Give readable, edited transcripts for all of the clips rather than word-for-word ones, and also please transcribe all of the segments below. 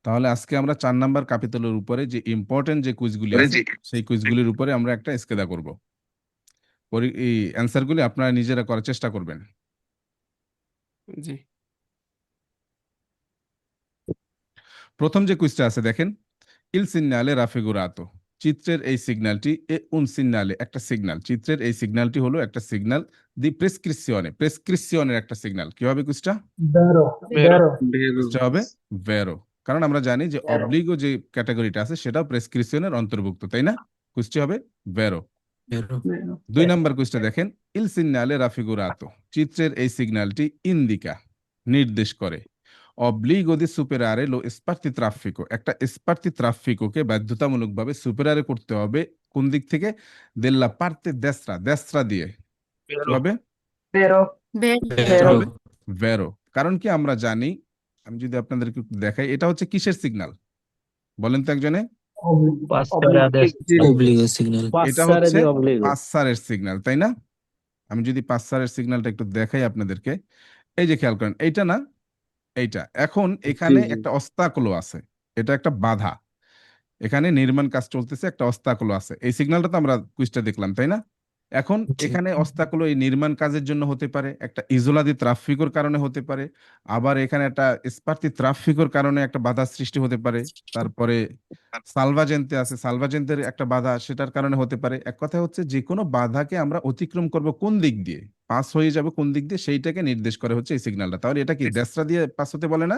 তাহলে আজকে আমরা 4 নাম্বার ক্যাপিটালের উপরে যে ইম্পর্টেন্ট যে কুইজগুলি আছে সেই কুইজগুলির উপরে আমরা একটা স্কেদা করব। এই অ্যান্সারগুলি আপনারা নিজেরা করার চেষ্টা করবেন। জি প্রথম যে কুইজটা আছে দেখেন, ইল সিগনালে রাফিগুরাতো, চিত্রের এই সিগন্যালটি উন সিগনালে একটা সিগন্যাল, চিত্রের এই সিগন্যালটি হলো একটা সিগন্যাল দি প্রেসক্রিপশনে, প্রেসক্রিপশনের একটা সিগন্যাল। কি হবে কুইজটা? Vero, বেরো vero, কুইজটা হবে ভেরো, কারণ আমরা জানি যে অব্লিগো যে ক্যাটাগরিটা আছে সেটাও প্রেসক্রিপশনের অন্তর্ভুক্ত, তাই না? কুইজটি হবে ভেরো। Vero. vero, 2 নাম্বার কুইজটা দেখেন, ইল সিগনালে রাফিগুরাতো, চিত্রের এই সিগন্যালটি ইন্দিকা, নির্দেশ করে, অব্লিগো দি সুপেরারে লো স্পার্তি ট্রাফিকো, একটা স্পার্তি ট্রাফিকোকে বাধ্যতামূলকভাবে সুপেরারে করতে হবে কোন দিক থেকে? দেল্লা পার্তে দেসরা, দেসরা দিয়ে। কি বেরো হবে? vero, কুইজটা vero, হবে ভেরো। কারণ কি আমরা জানি, আমি যদি আপনাদেরকে একটু দেখাই, এটা হচ্ছে কিসের সিগন্যাল বলেন তো একজনে? obligo, Obligo signal. এটা Passare হচ্ছে di obbligo. পাসারের সিগন্যাল, তাই না? আমি যদি পাসারের সিগন্যালটা একটু দেখাই আপনাদেরকে, এই যে খেয়াল করেন, এইটা না, এইটা। এখন এখানে জি। একটা অস্তাকলো আছে, এটা একটা বাধা, এখানে নির্মাণ কাজ চলতেছে, একটা অস্তাকলো আছে। এই সিগন্যালটা তো আমরা কুইজটা দেখলাম, তাই না? এখন জি। এখানে অস্তাকলো এই নির্মাণ কাজের জন্য হতে পারে, একটা ইজোলাদি ট্রাফিকর কারণে হতে পারে, আবার এখানে একটা স্পার্তি ট্রাফিকর কারণে একটা বাধা সৃষ্টি হতে পারে, তারপরে সালভাজেন্তে আছে, সালভাজেন্তের একটা বাধা সেটার কারণে হতে পারে। এক কথা হচ্ছে যে কোনো বাধাকে আমরা অতিক্রম করব কোন দিক দিয়ে, পাস হয়ে যাবে কোন দিক দিয়ে, সেইটাকে নির্দেশ করে হচ্ছে এই সিগন্যালটা। তাহলে এটা কি দেশরা দিয়ে পাস হতে বলে না?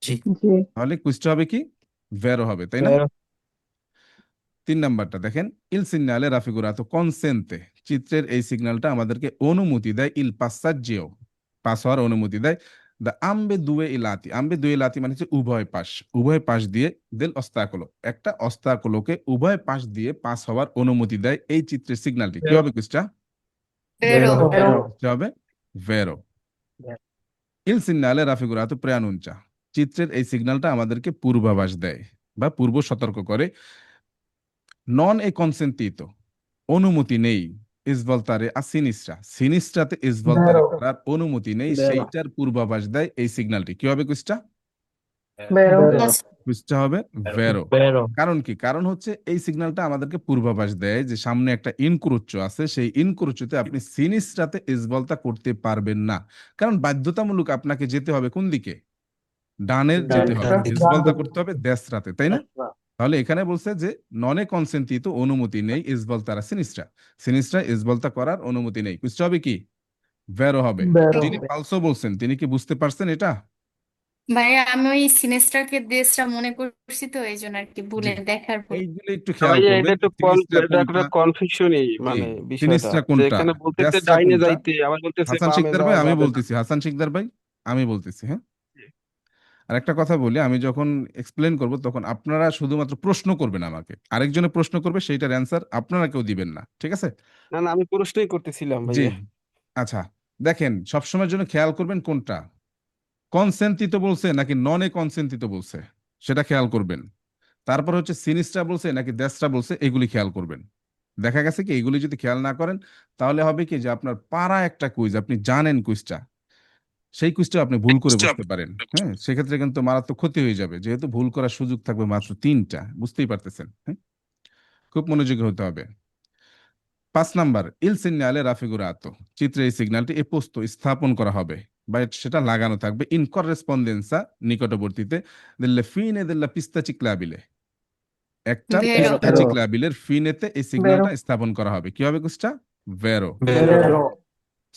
জি। sì, তাহলে কুইজটা হবে কি? ভেরো হবে, তাই না? বেরো 3 নাম্বারটা দেখেন, ইল সিগনালে রাফিগুরাতো কনসেন্তে, চিত্রের এই সিগন্যালটা আমাদেরকে অনুমতি দেয়, ইল পাসাজ্জেও, পাস হওয়ার অনুমতি দেয়, দা আম্বে দুয়ে ইলাতি, আম্বে দুয়ে ইলাতি মানে হচ্ছে উভয় পাশ, উভয় পাশ দিয়ে, দেল অস্তাকলো, একটা অস্তাকলোকে উভয় পাশ দিয়ে পাস হওয়ার অনুমতি দেয় এই চিত্রের সিগন্যালটি। কি বেরো হবে কুইজটা? বেরো vero, কুইজটা হবে ভেরো। ইল সিগনালে রাফিগুরাতো প্রেয়ানুঞ্চা, চিত্রের এই সিগন্যালটা আমাদেরকে পূর্বাভাস দেয় বা পূর্ব সতর্ক করে, নন এ কনসেন্টিতো, অনুমতি নেই, ইসবলতারে আর সিনিস্ট্রা, সিনিস্ট্রাতে ইসবলতারে vero, করার অনুমতি নেই, বেরো সেইটার পূর্বাভাস দেয় এই সিগন্যালটি। কি হবে কুইজটা? vero, বেরো কুইজটা হবে ভেরো। বেরো কারণ কি? কারণ হচ্ছে এই সিগন্যালটা আমাদেরকে পূর্বাভাস দেয় যে সামনে একটা ইনক্রুচ্চ আছে, সেই ইনক্রুচ্চতে আপনি সিনিস্ট্রাতে ইসবলতা করতে পারবেন না, কারণ বাধ্যতামূলক আপনাকে যেতে হবে কোন দিকে? ডানের যেতে হবে, ডান destra, দিকে। ইসবলতা grande, করতে হবে দেশরাতে, তাই না? destra, তাহলে এখানে বলছে যে ননে কনসেন্টিতো, অনুমতি নেই, ইসবল তারা সিনিস্ট্রা, সিনিস্ট্রা ইসবলতা করার অনুমতি নেই। কুইজটা হবে কি? ভেরো হবে। যিনি vero, পালসো বলছেন তিনি কি বুঝতে পারছেন এটা? ভাইয়া আমি ওই সিনেস্টারকে দেশটা মনে করছি তো এই জন্য আর কি জি, বলে দেখার পর। এইগুলো একটু না খেয়াল ভাইয়া এটা করবেন একটু সিনিস্ট্রা এটা কোনটা। একটা কনফিউশনই জি, মানে বিষয়টা সিনিস্ট্রা যে কোনটা, এখানে বলতেছে দেশরা ডাইনে কোনটা। যাইতে আবার বলতেছে হাসান বামে শিকদার ভাই যাওয়া আমি যাবে না। বলতেছি, হাসান শিকদার ভাই আমি বলতেছি, হ্যাঁ। আর একটা কথা বলি, আমি যখন এক্সপ্লেন করব তখন আপনারা শুধুমাত্র প্রশ্ন করবেন আমাকে, আরেকজনে প্রশ্ন করবে, সেইটার অ্যান্সার আপনারা কেউ দিবেন না, ঠিক আছে? না না আমি প্রশ্নই করতেছিলাম জি, ভাইয়া। আচ্ছা। দেখেন, সবসময়ের জন্য খেয়াল করবেন কোনটা কনসেন্টিত বলছে নাকি ননে কনসেন্টিত বলছে, সেটা খেয়াল করবেন। তারপর হচ্ছে সিনিস্ট্রা বলছে নাকি দেশটা বলছে, এগুলি খেয়াল করবেন। দেখা গেছে কি এগুলি যদি খেয়াল না করেন তাহলে হবে কি যে আপনার পাড়া একটা কুইজ, আপনি জানেন কুইজটা, সেই কুইজটা আপনি ভুল করে বসতে পারেন, হ্যাঁ, সেক্ষেত্রে কিন্তু মারাত্মক ক্ষতি হয়ে যাবে, যেহেতু ভুল করার সুযোগ থাকবে মাত্র 3টা, বুঝতেই পারতেছেন, হ্যাঁ। খুব মনোযোগী হতে হবে। 5 নাম্বার, ইল সিগনালে রাফিগুরাতো, চিত্রে এই সিগন্যালটি এ পোস্ত স্থাপন করা হবে বা সেটা লাগানো থাকবে ইন করেসপন্ডেন্সা, নিকটবর্তীতে, দেল্লা ফিনে দেল্লা পিস্তাচি ক্লাবিলে, একটা ভেরো vero, পিস্তাচি ক্লাবিলের ফিনেতে এই vero, সিগন্যালটা স্থাপন করা হবে। কি হবে কুসটা? ভেরো। Vero. vero,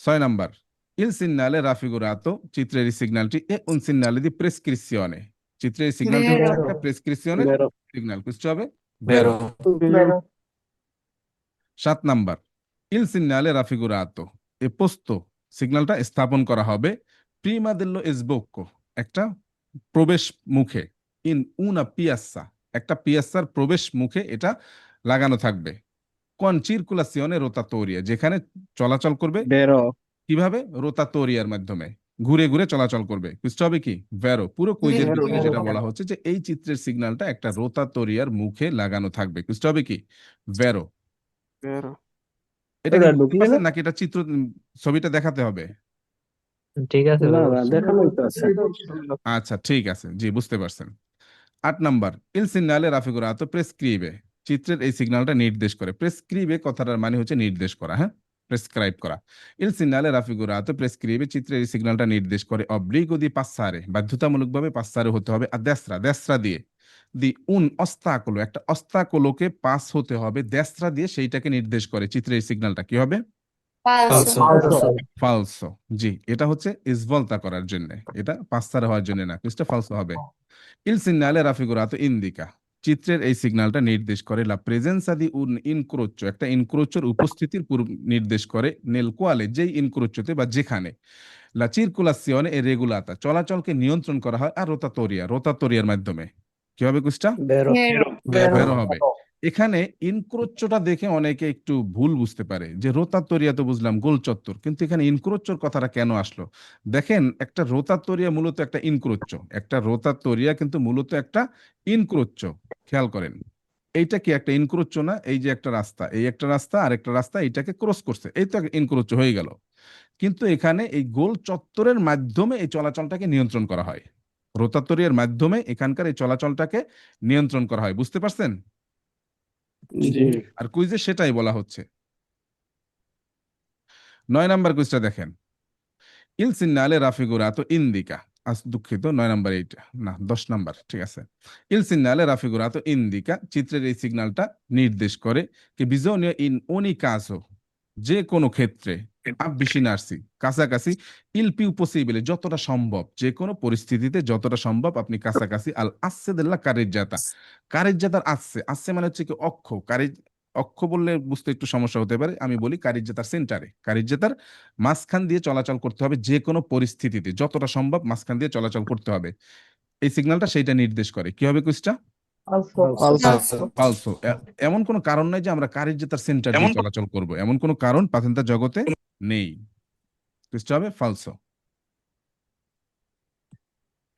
6 নাম্বার, ইল সিগনালে রাফিগুরাতো, চিত্রের এই সিগন্যালটি এ উন সিগনালে দি প্রেসক্রিপশনে, চিত্রের এই সিগন্যালটি হচ্ছে ভেরো একটা vero, প্রেসক্রিপশনের বেরো সিগন্যাল। কুসটা হবে ভেরো। Vero. vero, 7 নাম্বার, ইল সিগনালে রাফিগুরাতো, এ পোস্ত, সিগন্যালটা স্থাপন করা হবে প্রিমা দেল্লো এসবোক্কো, একটা প্রবেশ মুখে, ইন উনা পিয়াসা, একটা পিয়াসার প্রবেশ মুখে এটা লাগানো থাকবে, কোন চিরকুলাসিয়নে রোতাটোরিয়া, যেখানে চলাচল করবে বেরো কিভাবে? রোতাটোরিয়ার মাধ্যমে, ঘুরে ঘুরে চলাচল করবে। বুঝতে হবে কি? ভেরো। পুরো কুইজের বেরো ভিতরে vero, যেটা বলা হচ্ছে যে এই চিত্রের সিগন্যালটা একটা রোতাটোরিয়ার মুখে লাগানো থাকবে। বুঝতে হবে কি? ভেরো। বেরো এটা কি ওটা বুঝতে ঢুকলে না পারছেন নাকি এটা চিত্র ছবিটা দেখাতে হবে? ঠিক আছে না ব্যারো না দেখানোই তো আছে আচ্ছা ঠিক আছে, জি বুঝতে পারছেন। 8 নাম্বার, ইল সিগনালে রাফিগুরাতো প্রেসক্রিবে, চিত্রের এই সিগন্যালটা নির্দেশ করে। প্রেসক্রিবে কথাটার মানে হচ্ছে নির্দেশ করা, হ্যাঁ, প্রেসক্রাইব করা। ইল সিগনালে রাফিগুরাতো প্রেসক্রিবে, চিত্রের এই সিগন্যালটা নির্দেশ করে অব্লিগো দি পাসারে, বাধ্যতামূলকভাবে পাসারে হতে হবে, আর দেসরা, দেসরা দিয়ে, দি উন অস্তাকলো, একটা অস্তাকলোকে পাস হতে হবে দেসরা দিয়ে, সেইটাকে নির্দেশ করে। চিত্রের এই সিগন্যালটা কি হবে? ফালসো ফালসো ফালসো। জি, এটা হচ্ছে ইসভলতা করার জন্য, এটা পাসারে হওয়ার জন্য না, কুইজটা ফালসো হবে। Il segnale raffigurato indica, চিত্রের এই সিগন্যালটা নির্দেশ করে লা প্রেজেন্সা দি উন ইনক্রোচো, একটা ইনক্রোচোর উপস্থিতির নির্দেশ করে, নেল কোয়ালে, যেই ইনক্রোচোতে বা যেখানে, লা চিরকুলাসিওনে এ রেগুলাতা, চলাচলকে নিয়ন্ত্রণ করা হয়, আর রোতাটোরিয়া, রোতাটোরিয়ার মাধ্যমে। কি হবে কুইজটা? বেরো ভেরো বেরো হবে। এখানে ইনক্রোচটা দেখে অনেকে একটু ভুল বুঝতে পারে যে রোতাতরিয়া তো বুঝলাম গোল চত্বর, কিন্তু এখানে ইনক্রোচর কথাটা কেন আসলো? দেখেন, একটা রোতাতরিয়া মূলত একটা ইনক্রোচ, একটা রোতাতরিয়া কিন্তু মূলত একটা ইনক্রোচ। খেয়াল করেন, এইটা কি একটা ইনক্রোচ না? এই যে একটা রাস্তা, এই একটা রাস্তা আর একটা রাস্তা, এইটাকে ক্রস করছে, এই তো ইনক্রোচ হয়ে গেল। কিন্তু এখানে এই গোল চত্বরের মাধ্যমে এই চলাচলটাকে নিয়ন্ত্রণ করা হয়, রোতাতরিয়ার মাধ্যমে এখানকার এই চলাচলটাকে নিয়ন্ত্রণ করা হয়। বুঝতে পারছেন? জি আর কুইজে সেটাই বলা হচ্ছে। 9 নাম্বার কুইজটা দেখেন, ইল সিগনালে রাফিগুরাতো ইন্দিকা, দুঃখিত, 9 নাম্বার, এইটা না, 10 নাম্বার, ঠিক আছে। ইল সিগনালে রাফিগুরাতো ইন্দিকা, চিত্রের এই সিগন্যালটা নির্দেশ করে কি বিজোনিও ইন ওনি কাজো, যে কোনো ক্ষেত্রে, আবভিসিনার্সি, কাছাকাছি, ইল পিউ পসিবলে, যতটা সম্ভব, যে কোনো পরিস্থিতিতে যতটা সম্ভব আপনি কাছাকাছি, আল আসছে দেল্লা কারেজ্জাতা, কারেজ্জাতার আসছে, আসছে মানে হচ্ছে কি অক্ষ, অক্ষ বললে বুঝতে একটু সমস্যা হতে পারে, আমি বলি কারিজ্জাতার সেন্টারে, কারিজ্জাতার মাঝখান দিয়ে চলাচল করতে হবে, যে কোনো পরিস্থিতিতে যতটা সম্ভব মাঝখান দিয়ে চলাচল করতে হবে। এই সিগন্যালটা সেইটা নির্দেশ করে। কি হবে কুইজটা? ফালসো ফালসো। এমন কোনো কারণ নাই যে আমরা কারিজ্জাতার সেন্টার দিয়ে চলাচল করব, এমন কোনো কারণ পাতেন্তা জগতে নেই। কুইজটা হবে ফালসো।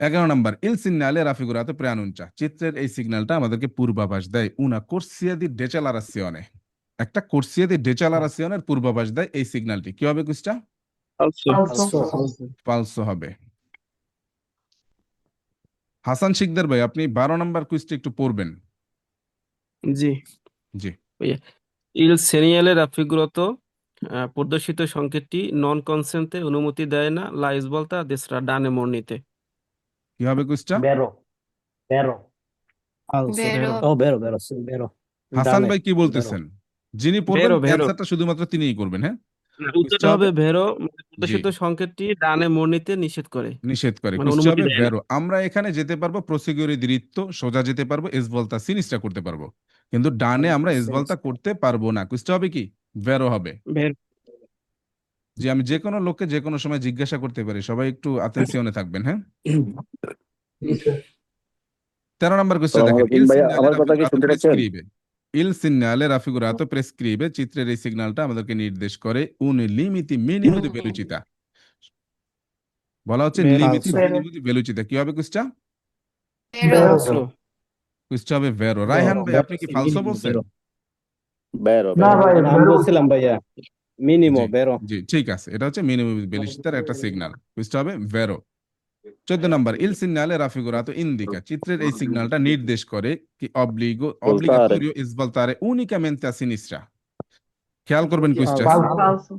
11 নাম্বার, ইল সিগনালে রাফিগুরাতো প্রেয়ানুঞ্চা, চিত্রের এই সিগন্যালটা আমাদেরকে পূর্বাভাস দেয় উনা কোর্সিয়া দি ডেচালারাসিওনে, একটা কোর্সিয়া দি ডেচালারাসিওনের পূর্বাভাস দেয় এই সিগন্যালটি। কি হবে কুইজটা? ফালসো হবে। হাসান শিকদার ভাই, আপনি 12 নাম্বার কুইজটা একটু পড়বেন। জি জি, ইল সেনিয়ালে রাফিগুরাতো প্রদর্শিত সংকেতটি নন কনসেন্টে অনুমতি দেয় না, লা ইসবলতা দেসরা ডানে মর্নিতে কি হবে কুইজটা? বেরো বেরো ভেরো ও বেরো বেরো বেরো হাসান ডানে ভাই কি বেরো বলতেছেন? যিনি পড়বেন ভেরো ভেরো অ্যান্সারটা শুধুমাত্র তিনিই করবেন, হ্যাঁ। উত্তরটা কুইজটা হবে হবে, ভেরো, জি, প্রদর্শিত সংকেতটি ডানে মর্নিতে নিষেধ করে, নিষেধ করে। মানে কুইজটা অনুমতি হবে দেয় না। ভেরো। আমরা এখানে যেতে পারবো প্রসিকিউরি দিরিত্ব, সোজা যেতে পারবো, এসবলতা সিনিসটা করতে পারবো, কিন্তু ডানে আমরা এসবলতা করতে পারবো না। কুইজটা হবে কি? ভেরো হবে। ভেরো যে আমি যে কোনো লোককে যে কোনো সময় জিজ্ঞাসা করতে পারি, সবাই একটু আতেনসিওনে থাকবেন, হ্যাঁ। 13 নাম্বার কোয়েশ্চেন দেখেন, ইল সিগনালে রাফিগুরাতো প্রেসক্রিবে, ইল সিগনালে রাফিগুরাতো প্রেসক্রিবে, চিত্রের এই সিগন্যালটা আমাদেরকে নির্দেশ করে উন লিমিতি মিনিমো দি ভেলোচিতা, বলা হচ্ছে ভেরো লিমিতি ফালসো মিনিমো দি ভেলোচিতা। কি হবে কুইজটা? ভেরো বেরো কুইজটা হবে ভেরো। রায়হান ভাই, আপনি কি ফালসো বলছেন? না ভাই আমি বেরো বলছিলাম ভাইয়া মিনিমো জি, ভেরো জি ঠিক আছে, এটা হচ্ছে মিনিমো দি ভেলোচিতার একটা সিগন্যাল। কুইজটা হবে ভেরো। 14 নাম্বার, ইল সিগনালে রাফিগুরাতো ইন্দিকা, চিত্রের এই সিগন্যালটা নির্দেশ করে কি অব্লিগাটোরিও ইসবলতারে উনিকামেন্তে a sinistra। খেয়াল করবেন কুইজটা, ফালসো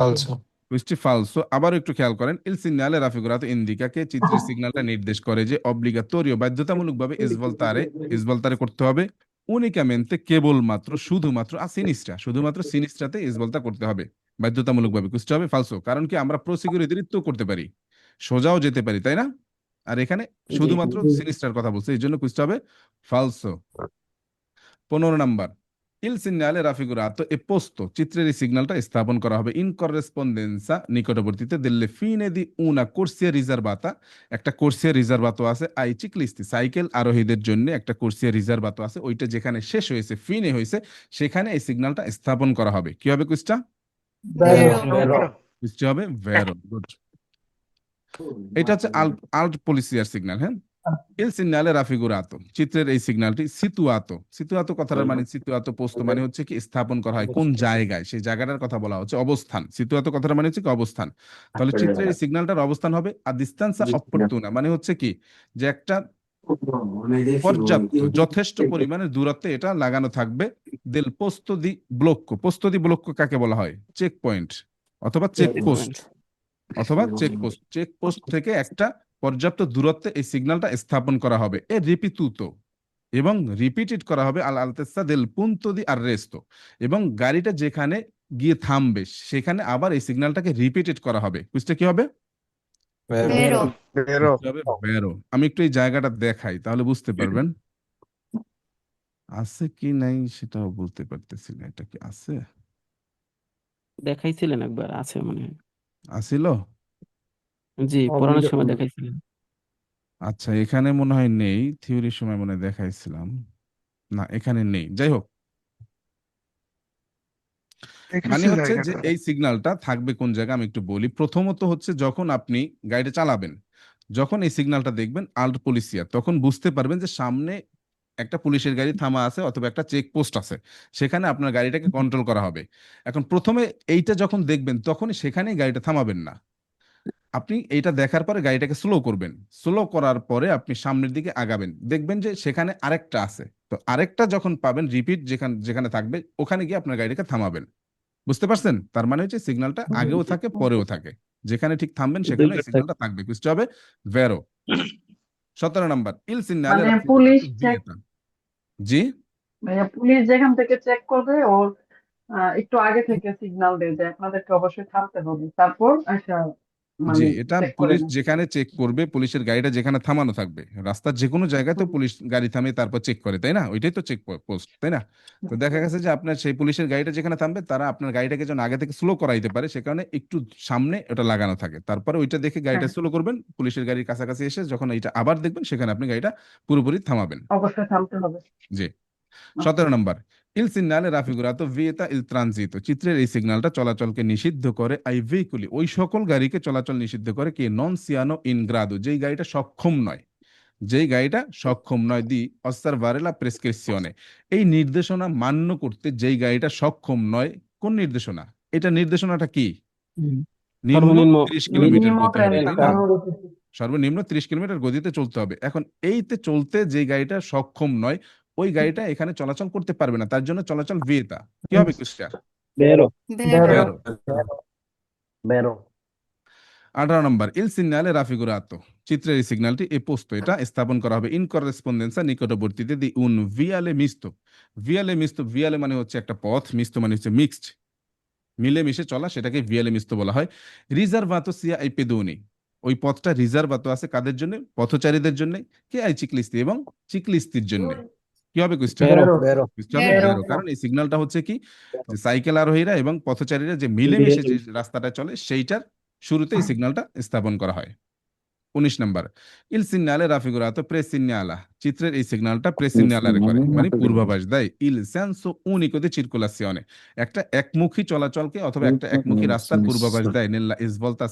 ফালসো কুইজটি ফালসো। আবার একটু খেয়াল করেন, ইল সিগনালে রাফিগুরাতো ইন্দিকাকে, চিত্রের সিগন্যালটা নির্দেশ করে যে অব্লিগাটোরিও, বাধ্যতামূলকভাবে, ইসবলতারে করতে হবে, উনিকামেন্তে, কেবলমাত্র, শুধুমাত্র, সিনিস্ট্রা, শুধুমাত্র সিনিস্ট্রাতে ইসবলতা করতে হবে বাধ্যতামূলকভাবে। কুইজটা হবে ফালসো, কারণ কি আমরা প্রসিকিউরি দিরিত্ব করতে পারি, সোজাও যেতে পারি, তাই না? আর এখানে জি শুধুমাত্র সিনিস্টার কথা বলছে, এই জন্য কুইজটা হবে ফালসো। 15 নাম্বার, ইল সিগনালে রাফিগুরাতো এ পোস্তো, চিত্রের এই সিগন্যালটা স্থাপন করা হবে ইন করেসপন্ডেন্সা, নিকটবর্তীতে, দেল্লে ফিনে দি উনা কোর্সিয়া রিজার্ভাতা, একটা কোর্সিয়া রিজার্ভাতো আছে, আই চিকলিস্তি, সাইকেল আরোহীদের জন্য একটা কোর্সিয়া রিজার্ভাতো আছে, ওইটা যেখানে শেষ হয়েছে, ফিনে হয়েছে, সেখানে এই সিগন্যালটা স্থাপন করা হবে। কি হবে কুইজটা? বেরো ভেরো কুইজটা হবে ভেরো। গুড। এটা হচ্ছে আল্ট পলিসিয়ার সিগন্যাল, হ্যাঁ। Il segnale raffigurato চিত্রের এই সিগন্যালটি সিতুয়াতো সিতুয়াতো কথাটার মানে সিতুয়াতো পোস্তো মানে হচ্ছে কি স্থাপন করা হয় কোন জায়গায় সেই জায়গাটার কথা বলা হচ্ছে অবস্থান সিতুয়াতো কথাটা মানে হচ্ছে কি অবস্থান তাহলে চিত্রের এই সিগন্যালটার অবস্থান হবে a distanza opportuna মানে হচ্ছে কি যে একটা পর্যাপ্ত যথেষ্ট পরিমাণে দূরত্বে এটা লাগানো থাকবে দেল পোস্তো দি ব্লক্কো কাকে বলা হয় চেক পয়েন্ট অথবা চেক পোস্ট চেক পোস্ট থেকে একটা পর্যাপ্ত দূরত্বে এই সিগন্যালটা স্থাপন করা হবে এ রিপিতুতো এবং রিপিটেড করা হবে আল আলতেসা দেল পুন্তো দি আররেস্তো এবং গাড়িটা যেখানে গিয়ে থামবে সেখানে আবার এই সিগন্যালটাকে রিপিটেড করা হবে বুঝতে কি হবে Vero. বুঝতে হবে বেরো আমি একটু এই জায়গাটা দেখাই তাহলে বুঝতে পারবেন আছে কি নাই সেটাও বলতে পারতেছি না এটা কি আছে দেখাইছিলেন একবার, আছে মনে হয়। আছিল জি, পড়ানোর সময় দেখাইছিলেন। আচ্ছা এখানে মনে হয় নেই থিওরির সময় মনে হয় দেখাইছিলাম না এখানে নেই যাই হোক মানে হচ্ছে যে এই সিগন্যালটা থাকবে কোন জায়গায় আমি একটু বলি প্রথমত হচ্ছে যখন আপনি গাড়িটা চালাবেন যখন এই সিগন্যালটা দেখবেন আল্ট পুলিশিয়া তখন বুঝতে পারবেন যে সামনে একটা পুলিশের গাড়ি থামা আছে অথবা একটা চেক পোস্ট আছে সেখানে আপনার গাড়িটাকে কন্ট্রোল করা হবে এখন প্রথমে এইটা যখন দেখবেন তখনই সেখানেই গাড়িটা থামাবেন না আপনি এইটা দেখার পরে গাড়িটাকে স্লো করবেন স্লো করার পরে আপনি সামনের দিকে আগাবেন দেখবেন যে সেখানে আরেকটা আছে তো আরেকটা যখন পাবেন রিপিট যেখানে যেখানে থাকবে ওখানে গিয়ে আপনার গাড়িটাকে থামাবেন বুঝতে পারছেন তার মানে হচ্ছে সিগন্যালটা আগেও থাকে পরেও থাকে যেখানে ঠিক থামবেন সেখানে এই সিগন্যালটা থাকবে বুঝতে হবে ভেরো 17 নাম্বার ইল সিগনালে মানে পুলিশ চেক জি ভাইয়া পুলিশ যেখান থেকে চেক করবে ওর একটু আগে থেকে সিগন্যাল দেয় যে আপনাদেরকে অবশ্যই থামতে হবে তারপর আচ্ছা জি মানে এটা চেক করে পুলিশ নেয়। যেখানে চেক করবে পুলিশের গাড়িটা যেখানে থামানো থাকবে রাস্তার যে কোনো জায়গায় তো পুলিশ গাড়ি থামিয়ে তারপর চেক করে তাই না ওইটাই তো চেক পোস্ট তাই না তো দেখা গেছে যে আপনার সেই পুলিশের গাড়িটা যেখানে থামবে তারা আপনার গাড়িটাকে যেন আগে থেকে স্লো করাইতে পারে সে কারণে একটু সামনে ওটা লাগানো থাকে তারপরে ওইটা দেখে গাড়িটা হ্যাঁ, স্লো করবেন পুলিশের গাড়ির কাছাকাছি এসে যখন এইটা আবার দেখবেন সেখানে আপনি গাড়িটা পুরোপুরি থামাবেন অবশ্যই থামতে হবে। জি 17 নম্বর ইল সিগনালে রাফিগুরাতো ভিয়েতা ইল ট্রানজিতো চিত্রের এই সিগন্যালটা চলাচলকে নিষিদ্ধ করে আই ভেহিকুলি ওই সকল গাড়িকে চলাচল নিষিদ্ধ করে কি নন সিয়ানো ইন গ্রাদো যেই গাড়িটা সক্ষম নয় দি অসারভারেলা প্রেসক্রিপশনে এই নির্দেশনা মান্য করতে যেই গাড়িটা সক্ষম নয় কোন নির্দেশনা এটা নির্দেশনাটা কি নিম্ন সর্বনিম্ন 30 কিলোমিটার মিনিমাম গতি হবে তাই না টাইম সর্বনিম্ন 30 কিলোমিটার গতিতে চলতে হবে এখন এইতে চলতে যে গাড়িটা সক্ষম নয় ওই গাড়িটা এখানে চলাচল করতে পারবে না তার জন্য চলাচল ভিয়েতা কি হবে কুষ্টিয়া Vero. Vero. বেরো Vero. 18 নম্বর ইল সিগনালে রাফিগুরাতো চিত্রের এই সিগন্যালটি এ পোস্ত এটা স্থাপন করা হবে ইন করেসপন্ডেন্সা নিকটবর্তীতে দি উন ভিয়ালে মানে হচ্ছে একটা পথ মিস্তো মানে হচ্ছে মিক্সড মিলেমিশে চলা সেটাকে ভিয়ালে মিস্তো বলা হয় রিজার্ভাতো সিয়া আই পেদোনি ওই পথটা রিজার্ভাতো আছে কাদের জন্য পথচারীদের জন্য কে আই চিকলিস্তি এবং চিকলিস্তির জন্য কি হবে কুইস্টা Vero. Vero. বুঝতে হবে Vero. ভেরো কারণ এই সিগন্যালটা হচ্ছে কি যে সাইকেল আরোহীরা এবং পথচারীরা যে মিলেমিশে যে রাস্তাটা চলে সেইটার শুরুতে এই সিগন্যালটা স্থাপন করা হয় 19 নাম্বার ইল সিগনালে রাফিগুরাতো প্রেসিগনালা চিত্রের এই সিগন্যালটা প্রেসিগনালারে করে মানে পূর্বাভাস দেয় ইল সেন্সো উনিকো দি চিরকুলাসিওনে একটা একমুখী চলাচলকে অথবা একটা একমুখী রাস্তার পূর্বাভাস দেয় নেল্লা ইসভলতা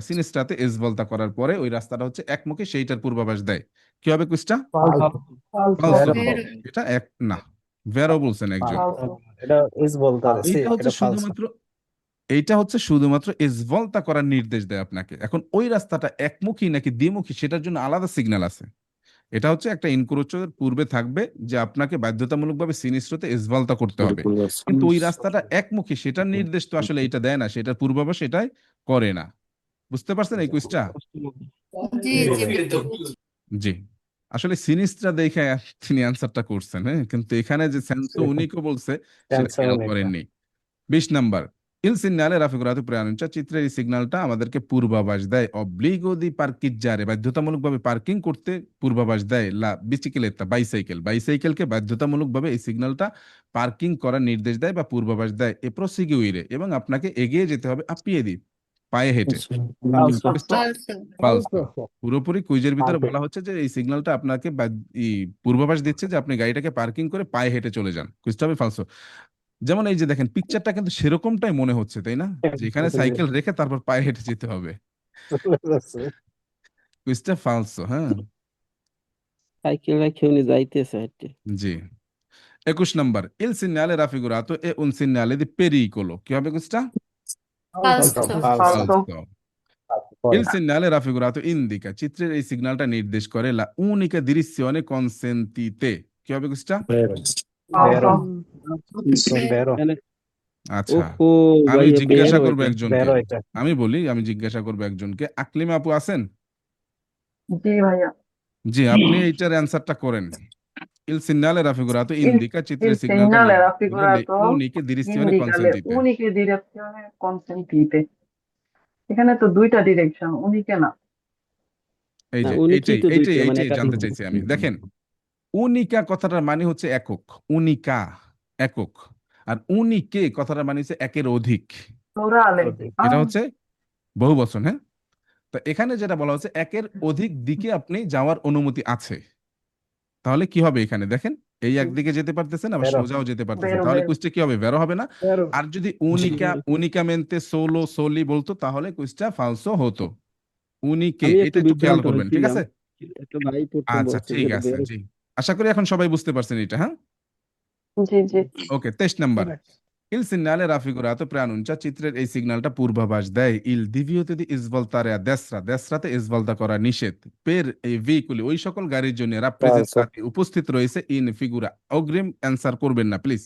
সিনিস্ট্রাতে ইসভলতা করার পরে ওই রাস্তাটা হচ্ছে একমুখী সেইটার পূর্বাভাস দেয় কি হবে কুইস্টা ফালসো Vero. এটা এক না ভেরো বলছেন একজন এটা is বলতে হবে এইটা হচ্ছে এটা false শুধুমাত্র এইটা হচ্ছে শুধুমাত্র ইসভলতা করার নির্দেশ দেয় আপনাকে এখন ওই রাস্তাটা একমুখী নাকি দ্বিমুখী সেটার জন্য আলাদা সিগন্যাল আছে এটা হচ্ছে একটা ইনক্রোচের পূর্বে থাকবে যে আপনাকে বাধ্যতামূলকভাবে সিনিস্ট্রোতে ইসভলতা করতে হবে কিন্তু ওই রাস্তাটা একমুখী সেটার নির্দেশ তো আসলে এটা দেয় না সেটার পূর্বাভাস এটাই করে না বুঝতে পারছেন এই কুইজটা জি জি জি আসলে সিনিস্ট্রা দেখে তিনি অ্যান্সারটা করছেন হ্যাঁ কিন্তু এখানে যে সেন্সো উনিকো বলছে সেটা Senso খেয়াল unico. করেননি 20 নাম্বার ইল সিগনালে রাফিগুরাতো প্রেয়ানুচ্চা চিত্রের এই সিগন্যালটা আমাদেরকে পূর্বাভাস দেয় অব্লিগো দি পার্কিজ্জারে বাধ্যতামূলকভাবে পার্কিং করতে পূর্বাভাস দেয় লা বিচিকেলেত্তা বাইসাইকেলকে বাধ্যতামূলকভাবে এই সিগন্যালটা পার্কিং করার নির্দেশ দেয় বা পূর্বাভাস দেয় এ প্রসিকিউইরে এবং আপনাকে এগিয়ে যেতে হবে আপিয়ে দি পায়ে হেঁটে Falso. Falso. ফালতু পুরোপুরি কুইজের ভিতরে বলা হচ্ছে যে এই সিগন্যালটা আপনাকে পূর্বাভাস দিচ্ছে যে আপনি গাড়িটাকে পার্কিং করে পায়ে হেঁটে চলে যান কুইজটা হবে ফালসো যেমন এই যে দেখেন পিকচারটা কিন্তু সেরকমটাই মনে হচ্ছে তাই না যে এখানে সাইকেল রেখে তারপর পায়ে হেঁটে যেতে হবে কুইজটা ফালসো হ্যাঁ সাইকেল রাখে উনি যাইতেছে হাঁটতে। জি 21 number il segnale raffigurato è un segnale di pericolo কি হবে Costa ফালসো falso, falso il segnale raffigurato indica চিত্রের এই সিগন্যালটা নির্দেশ করে la unica direzione consentite কি হবে কোস্টা vero, ফালসো vero, মানে আচ্ছা ওহো আমি ভাইয়া জিজ্ঞাসা বেরো করবো এটা। একজনকে vero এটা। আমি জিজ্ঞাসা করবো একজনকে আকলিমা আপু আছেন জি ভাইয়া জি আপনি এইটার অ্যান্সারটা করেন il segnale raffigurato il, indica il চিত্রের সিগন্যালটা segnale নির্দেশ করে le raffigurato uniche direzioni indica le consentite uniche direzioni consentite এখানে তো দুইটা ডিরেকশন উনিকে না এই না যে উনি কি এইটাই তো এইটাই দুইটা মানে এইটাই একাধিক। জানতে চাইছি আমি দেখেন উনিকা কথাটার মানে হচ্ছে একক উনিকা একক আর উনিকে কথাটার মানে হচ্ছে একের অধিক প্লুরালে এটা হচ্ছে বহু বচন হ্যাঁ তো এখানে যেটা বলা হচ্ছে একের অধিক দিকে আপনি যাওয়ার অনুমতি আছে তাহলে কি হবে এখানে দেখেন এই একদিকে যেতে পারতেছেন আবার Vero. সোজাও যেতে পারতেছেন বেরো তাহলে বেরো কুইজটা কি হবে বেরো হবে না Vero. আর যদি উনিকা উনিকামেন্তে সোলো সোলি বলতো তাহলে কুইজটা ফালসো হতো উনিকে আমি এটা একটু একটু খেয়াল বিভ্রান্ত করবেন ঠিক হয়েছিলাম, আছে একটা ভাই প্রথম আচ্ছা বলছে ঠিক যে আছে বেরো। জি আশা করি এখন সবাই বুঝতে পারছেন এটা হ্যাঁ জি জি ওকে 23 number Il segnale raffigurato preannuncia চিত্রের এই সিগন্যালটা পূর্বাভাস দেয় il divieto di svoltare a destra destraতে svolta করা নিষেধ per এই veicoli ওই সকল গাড়ির জন্য রাপ্রেজেন্টাতি উপস্থিত রয়েছে in figura অগ্রিম অ্যান্সার করবেন না প্লিজ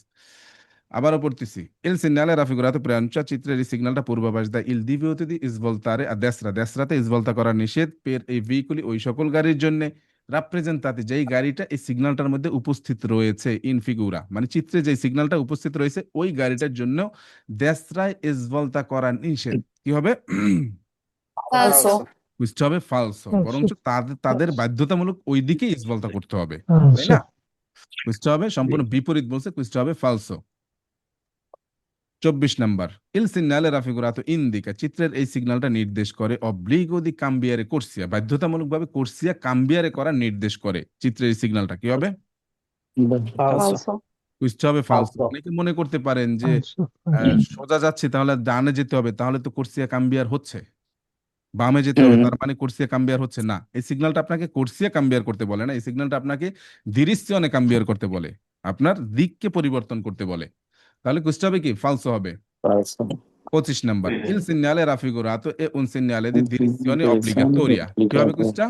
আবারও পড়তেছি il segnale raffigurato preannuncia চিত্রের এই সিগন্যালটা পূর্বাভাস দেয় il divieto di svoltare a destra destraতে svolta করা নিষেধ per এই veicoli ওই সকল গাড়ির জন্য রাপ্রেজেন্টাতি যেই গাড়িটা এই সিগন্যালটার মধ্যে উপস্থিত রয়েছে ইন ফিগুরা মানে চিত্রে যে সিগন্যালটা উপস্থিত রয়েছে ওই গাড়িটার জন্য দেশরায় ইসভলতা করা নিষেধ কি হবে ফালসো বুঝতে হবে ফালসো বরঞ্চ তাদের বাধ্যতামূলক ওই দিকে ইসভলতা করতে হবে তাই না বুঝতে হবে সম্পূর্ণ বিপরীত বলছে বুঝতে হবে ফালসো 24 number il segnale raffigurato indica চিত্রের এই সিগন্যালটা নির্দেশ করে obbligo di cambiare corsia বাধ্যতামূলকভাবে কোর্সিয়া কাম্বিয়ারে করার নির্দেশ করে চিত্রের এই সিগন্যালটা কি হবে Falso. ফালসো বুঝতে হবে ফালসো Falso. অনেকে মনে করতে পারেন যে সোজা যাচ্ছে তাহলে ডানে যেতে হবে তাহলে তো কোর্সিয়া কাম্বিয়ার হচ্ছে বামে যেতে হবে তার মানে কোর্সিয়া কাম্বিয়ার হচ্ছে না এই সিগন্যালটা আপনাকে কোর্সিয়া কাম্বিয়ার করতে বলে না এই সিগন্যালটা আপনাকে ডিরেকশনে কাম্বিয়ার করতে বলে আপনার দিককে পরিবর্তন করতে বলে তাহলে বুঝতে হবে কি ফালসো হবে Falso. 25 number il segnale raffigurato è un segnale di direzione obbligatoria কি হবে কুইজটা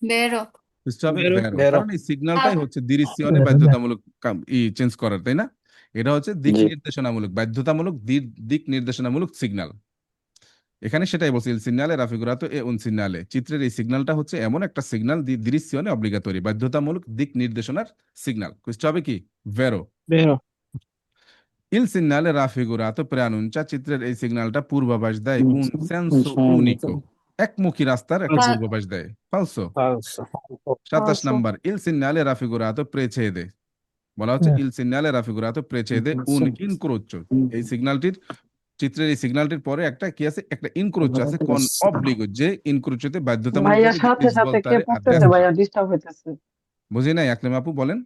বেরো বুঝতে হবে Vero. ভেরো Vero. কারণ এই সিগন্যালটাই হচ্ছে ডিরেকশনে বাধ্যতামূলক চেঞ্জ করার তাই না এটা হচ্ছে দিক নির্দেশনামূলক বাধ্যতামূলক দিক নির্দেশনামূলক সিগন্যাল এখানে সেটাই বলছি il segnale raffigurato è un segnale চিত্রের এই সিগন্যালটা হচ্ছে এমন একটা সিগন্যাল দি direzione obbligatoria বাধ্যতামূলক দিক নির্দেশনার সিগন্যাল বুঝতে হবে কি ভেরো বেরো Il segnale raffigurato preannuncia চিত্রের এই সিগন্যালটা পূর্বাভাস দেয় un senso unico একমুখী রাস্তার একটা Fa- পূর্বাভাস দেয় ফালসো Falso. 27 number il segnale raffigurato precede বলা হচ্ছে il segnale raffigurato precede un incrocio এই সিগন্যালটির চিত্রের এই সিগন্যালটির পরে একটা কি আছে একটা ইনক্রোচো আছে কোন অবলিগো যে ইনক্রোচোতে ভাইয়া বাধ্যতামূলকভাবে সাথে সাথে কে ইসবলতারে পড়তেছে আদেশ ভাইয়া ডিস্টার্ব হইতেছে বুঝি নাই আকলিম আপু বলেন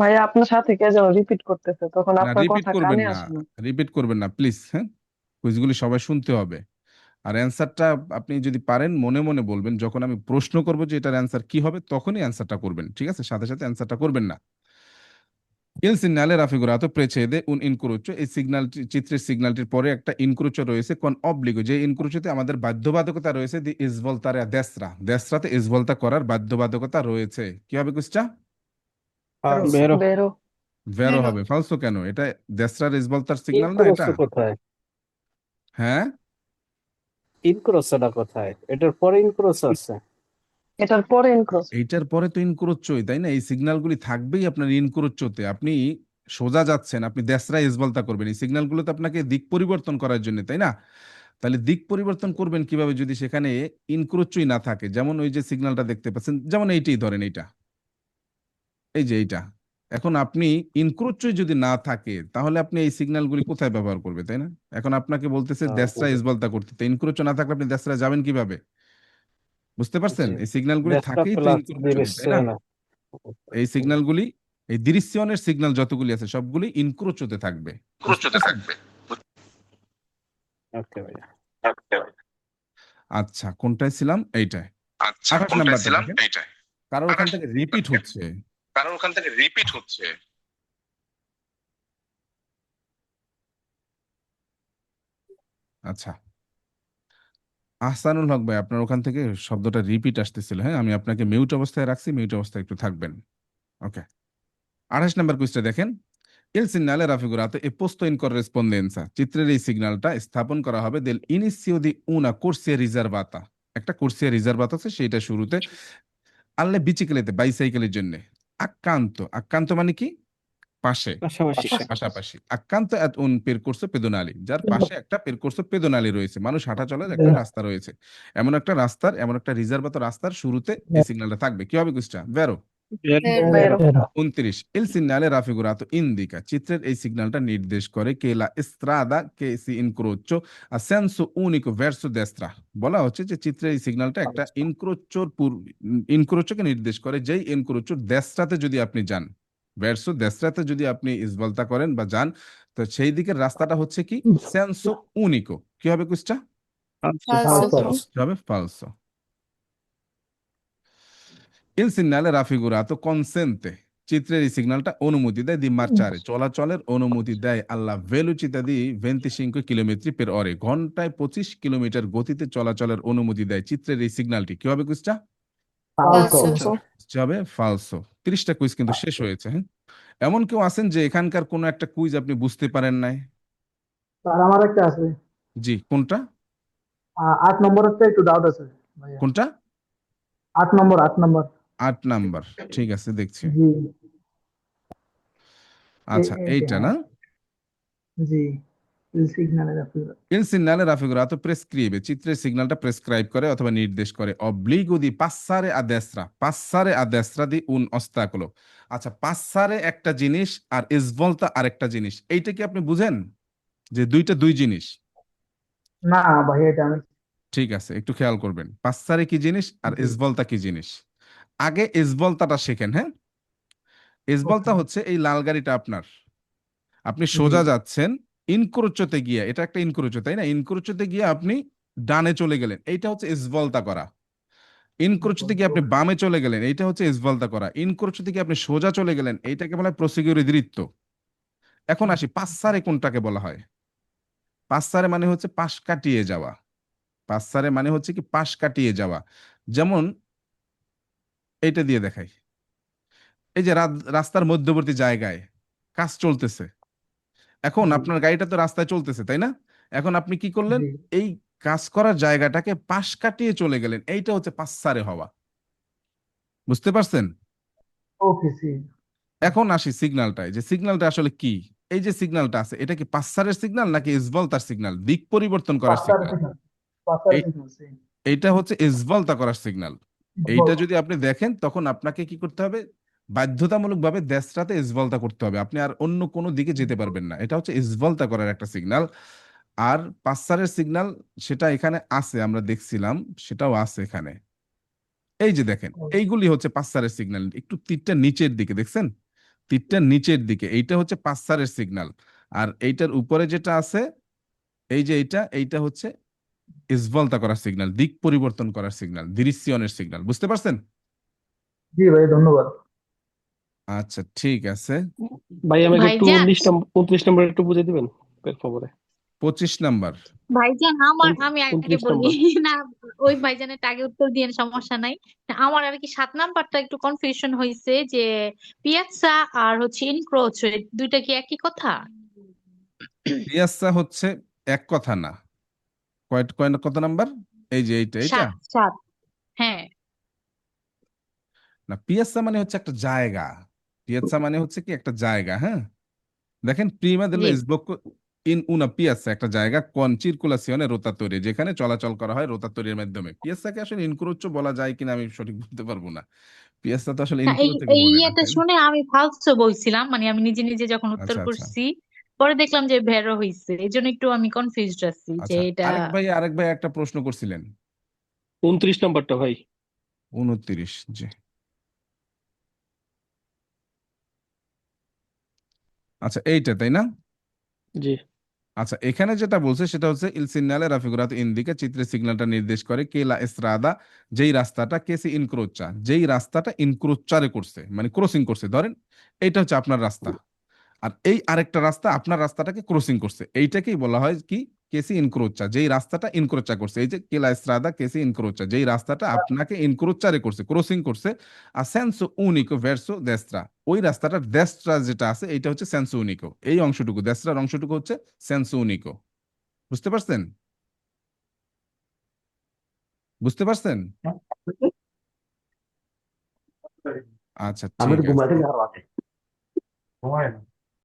ভাইয়া আপনার সাথে কে যেন রিপিট করতেছে তখন না আপনার রিপিট কথা করবেন কানে না আসে না রিপিট করবেন না প্লিজ হ্যাঁ কুইজগুলি সবাই শুনতে হবে আর অ্যান্সারটা আপনি যদি পারেন মনে মনে বলবেন যখন আমি প্রশ্ন করব যে এটার অ্যান্সার কি হবে তখনই অ্যান্সারটা করবেন ঠিক আছে সাথে সাথে অ্যান্সারটা করবেন না Il segnale raffigurato precede un incrocio এই চিত্রের সিগন্যালটির পরে একটা ইনক্রোচো রয়েছে কোন অবলিগো যে ইনক্রোচোতে আমাদের বাধ্যবাধকতা রয়েছে দি ইসভলতারে দেশরাতে ইসভলতা করার বাধ্যবাধকতা রয়েছে কি হবে কুইজটা Falso. বেরো বেরো ভেরো Vero. হবে ফালসো কেন এটা দেশরার ইসভলতার সিগন্যাল না এটা Incrocio কোথায়? হ্যাঁ ইনক্রোসটা কোথায়? এটার পরে ইনক্রোস আছে। এটার পরে ইনক্রস এইটার পরে তো ইনক্রোচোই তাই না এই সিগন্যালগুলি থাকবেই আপনার ইনক্রোচোতে আপনি সোজা যাচ্ছেন আপনি দেশরা ইসবলতা করবেন এই সিগন্যালগুলো তো আপনাকে দিক পরিবর্তন করার জন্য তাই না তাহলে দিক পরিবর্তন করবেন কিভাবে যদি সেখানে ইনক্রোচোই না থাকে যেমন ওই যে সিগন্যালটা দেখতে পাচ্ছেন যেমন এইটাই ধরেন এইটা এই যে এইটা এখন আপনি ইনক্রোচোই যদি না থাকে তাহলে আপনি এই সিগন্যালগুলি কোথায় ব্যবহার করবে তাই না এখন আপনাকে বলতেছে দেশরা ইসবলতা করতে তো ইনক্রোচো না থাকলে আপনি দেশরা যাবেন কিভাবে বুঝতে পারছেন জি। এই সিগন্যালগুলি Destra থাকেই তো plus ইনক্রোচোতে তাই না direzione. এই সিগন্যালগুলি এই ডিরেকশনের সিগন্যাল যতগুলি আছে সবগুলি ইনক্রোচোতে থাকবে ওকে ভাইয়া। আচ্ছা কোনটায় ছিলাম এইটায় 28 নাম্বারটা দেখেন কারণ ওখান থেকে রিপিট হচ্ছে। আচ্ছা, আহসানুল হক ভাই, আপনার ওখান থেকে শব্দটা রিপিট আসতেছিল। হ্যাঁ, আমি আপনাকে মিউট অবস্থায় রাখছি, মিউট অবস্থায় একটু থাকবেন। ওকে, 28 নম্বর কুইজটা দেখেন। Il segnale raffigurato è posto in corrispondenza. চিত্রের এই সিগন্যালটা স্থাপন করা হবে del inizio di una corsia riservata। একটা কোর্সিয়া রিজার্ভাত আছে, সেটা শুরুতে alle biciclette, বাইসাইকেলের জন্য। accanto মানে কি? পাশে, পাশাপাশি। পাশাপাশি। accanto ad un percorso pedonale, যার পাশে একটা percorso pedonale রয়েছে, মানুষ হাঁটা চলার একটা রাস্তা রয়েছে। এমন একটা রিজার্ভাত রাস্তার শুরুতে এই সিগন্যালটা থাকবে। কি হবে কুইজটা? ভেরো। Vero. 29 il segnale raffigurato indica, চিত্রের এই সিগন্যালটা নির্দেশ করে che la strada che si incrocio a senso unico verso destra। বলা হচ্ছে যে চিত্রের এই সিগন্যালটা একটা ইনক্রোচকে নির্দেশ করে, যেই ইনক্রোচোর দেশটাতে যদি আপনি যান, ভার্সো দেশটাতে যদি আপনি ইসবলতা করেন বা যান, তো সেই দিকের রাস্তাটা হচ্ছে কি? সেন্সো উনিকো। কি হবে কুইজটা? Falso. কি হবে? ফালসো। Il segnale raffigurato consente, চিত্রের এই সিগন্যালটা অনুমতি দেয় দি মার্চারে, চলাচলের অনুমতি দেয় alla velocità di 25 kilometre per ore, ঘন্টায় 25 কিলোমিটার গতিতে চলাচলের অনুমতি দেয় চিত্রের এই সিগন্যালটি। কি হবে কুইজটা? Falso. কি হবে? ফালসো। 30টা কুইজ কিন্তু শেষ হয়েছে। হ্যাঁ, এমন কেউ আছেন যে এখানকার কোনো একটা কুইজ আপনি বুঝতে পারেন নাই? স্যার আমার একটা আছে, জি, কোনটা? 8 নম্বরেরটা একটু ডাউট আছে ভাইয়া। কোনটা? 8 নম্বর 8 নম্বর। 8 নাম্বার, ঠিক আছে, দেখছি। জি আচ্ছা, এইটা এইটা না? হ্যাঁ। জি, il segnale raffigurato। Il segnale raffigurato prescrive, চিত্রের সিগন্যালটা প্রেসক্রাইব করে অথবা নির্দেশ করে obbligo di passare a destra di un ostacolo। আচ্ছা, passare একটা জিনিস আর svolta আরেকটা জিনিস, এইটা কি আপনি বুঝেন যে দুইটা দুই জিনিস? না ভাইয়া এটা আমি ঠিক আছে, একটু খেয়াল করবেন, passare কি জিনিস আর জি svolta কি জিনিস। আগে svoltaটা শেখেন। হ্যাঁ, svolta ওকে হচ্ছে এই লাল গাড়িটা আপনার, আপনি জি সোজা যাচ্ছেন, ইনক্রোচোতে গিয়ে, এটা একটা ইনক্রোচো তাই না, ইনক্রোচোতে গিয়ে আপনি ডানে চলে গেলেন, এইটা হচ্ছে ইসভলতা করা। ইনক্রোচো থেকে আপনি বামে চলে গেলেন, এইটা হচ্ছে ইসভলতা করা। ইনক্রোচো থেকে আপনি সোজা চলে গেলেন, এইটাকে বলা হয় প্রসিকিউরি দৃত্ব। এখন আসি, পাসারে কোনটাকে বলা হয়? পাসারে মানে হচ্ছে পাশ কাটিয়ে যাওয়া। পাসারে মানে হচ্ছে কি পাশ কাটিয়ে যাওয়া। যেমন এইটা দিয়ে দেখাই, এই যে রাস্তার মধ্যবর্তী জায়গায় কাজ চলতেছে, এখন জি আপনার গাড়িটা তো রাস্তায় চলতেছে তাই না, এখন আপনি কি করলেন? জি এই কাজ করার জায়গাটাকে পাশ কাটিয়ে চলে গেলেন, এইটা হচ্ছে পাসারে হওয়া। বুঝতে পারছেন? ওকে জি। এখন আসি সিগন্যালটায়, যে সিগন্যালটা আসলে কি। এই যে সিগন্যালটা আছে, এটা কি পাসারের সিগন্যাল নাকি ইসভলতার সিগন্যাল, দিক পরিবর্তন করার পাঁচটার সিগন্যাল? সিগন্যাল, পাঁচটার এই সিগন্যাল জি। এইটা হচ্ছে ইসভলতা করার সিগন্যাল। এইটা বল যদি আপনি দেখেন, তখন আপনাকে কি করতে হবে? বাধ্যতামূলকভাবে দেশটাতে ইসভলতা করতে হবে, আপনি আর অন্য কোনো দিকে যেতে পারবেন না। এটা হচ্ছে ইসভলতা করার একটা সিগন্যাল। আর পাসারের সিগন্যাল, সেটা এখানে আছে, আমরা দেখছিলাম, সেটাও আছে এখানে। এই যে দেখেন, এইগুলি হচ্ছে পাসারের সিগন্যাল। একটু তীরটা নিচের দিকে দেখছেন, তীরটা নিচের দিকে, এইটা হচ্ছে পাসারের সিগন্যাল। আর এইটার উপরে যেটা আছে, এই যে এইটা হচ্ছে ইসভলতা করার সিগন্যাল, দিক পরিবর্তন করার সিগন্যাল, দিরিসিয়নের সিগন্যাল। বুঝতে পারছেন? জি ভাই ধন্যবাদ। আচ্ছা, ঠিক আছে। ভাই আমাকে একটু ভাইজান 29 নম্বর একটু বুঝে দিবেন এর খবরে। 25 নাম্বার। ভাইজান আমি আগে 29 নম্বর। বলি না, ওই ভাইজানের আগে উত্তর দিয়ে সমস্যা নাই। আমার আর কি 7 নাম্বারটা একটু কনফিউশন হয়েছে যে পিয়াচ্চা আর হচ্ছে ইনক্রোচ দুইটা কি একই কথা? পিয়াসা হচ্ছে এক কথা না। কত নাম্বার? এই যে এইটা 7 7। হ্যাঁ না, পিয়াসা মানে হচ্ছে একটা জায়গা। পিয়াসা মানে হচ্ছে কি একটা জায়গা। হ্যাঁ, দেখেন, প্রিমা জি। দেলো sbocco in una piazza, একটা জায়গা con circolazione rotatoria, যেখানে চলাচল করা হয় রোতাতরির মাধ্যমে। পিয়াসাকে আসলে ইনক্রোচো বলা যায় কিনা আমি সঠিক বলতে পারবো না। পিয়াসা তো আসলে না, এই ইনক্রোচোকে এই বলে না, ইয়েটা তাই না? শুনে আমি ফালসো বলছিলাম, মানে আমি নিজে নিজে যখন উত্তর আচ্ছা, আচ্ছা, করছি পরে দেখলাম যে ভেরো হইছে, এই জন্য একটু আমি কনফিউজড আছি যে আচ্ছা। এটা। আরেক ভাই একটা প্রশ্ন করছিলেন। 29 নম্বরটা ভাই। 29, জি। আচ্ছা, এইটা তাই না? জি। আচ্ছা, এখানে যেটা বলছে সেটা হচ্ছে ইল সিগনালে রাফিগুরাত ইন্দিকা, চিত্রের সিগন্যালটা নির্দেশ করে কে লা এস্ত্রাদা, যেই রাস্তাটা কেসি ইনক্রোচা, যেই রাস্তাটা ইনক্রোচারে করছে মানে ক্রসিং করছে। ধরেন এইটা হচ্ছে আপনার রাস্তা, আর এই আরেকটা রাস্তা আপনার রাস্তাটাকে ক্রসিং করছে, এইটাকেই বলা হয় কি কেসি ইনক্রোচা, যেই রাস্তাটা ইনক্রোচা করছে। এই যে কেলা এস্ত্রাদা কেসি ইনক্রোচা, যেই রাস্তাটা আপনাকে ইনক্রোচারে করছে, ক্রসিং করছে। আর সেন্সো উনিকো ভার্সো দেস্ত্রা, ওই রাস্তাটার দেস্ত্রা যেটা আছে এইটা হচ্ছে সেন্সো উনিকো, এই অংশটুকু দেস্ত্রার অংশটুকু হচ্ছে সেন্সো উনিকো। বুঝতে পারছেন? বুঝতে পারছেন? আচ্ছা, ঠিক আছে।